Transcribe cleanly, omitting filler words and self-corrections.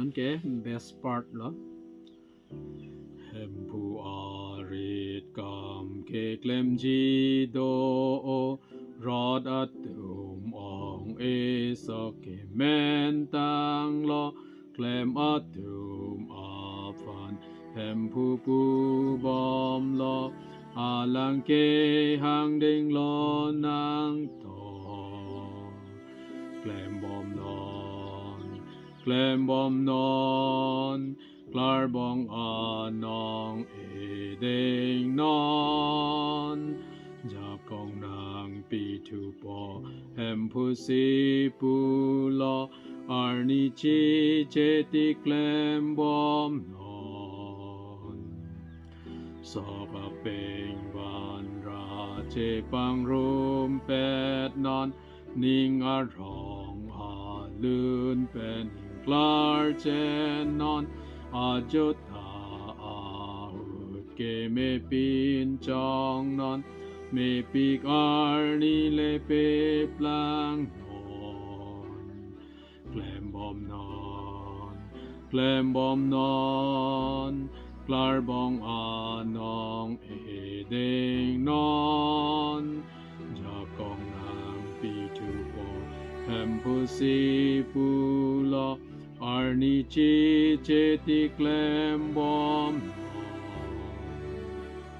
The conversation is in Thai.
นั่นแก best part เหรอเห็มผู้อาริดกามเกกเลมจีโดรอดอัดตุมองเอสเกเมนตังโลเคลมอัดตุมอาฟันเห็มผู้ปูบอมโลอาลังเกหังดิงโลนังโตแกลมบอมนอนแกลมบอมนอนกลาบองอานองเอเดงนอนจับกองนางปีทูปอแหมผู้สีปูลออาร์นิจิเจติแกลมบอมนอนสอบเป่งวันราเจปังรุมเป็ดนอนนิ่งอารองอาลื่นเป็นกลาเจนนอนอาจุตาอาหุดเกเมปินจองนอนเมปิกอาร์นิเลเปปลังนอนแกลมบอมนอนแกลมบอมนอนกลาบองอานองเอเดงนอนจากกองนางปีทูโปแฮมพุสีปูลออาร์นิจิเจติแกลมบอม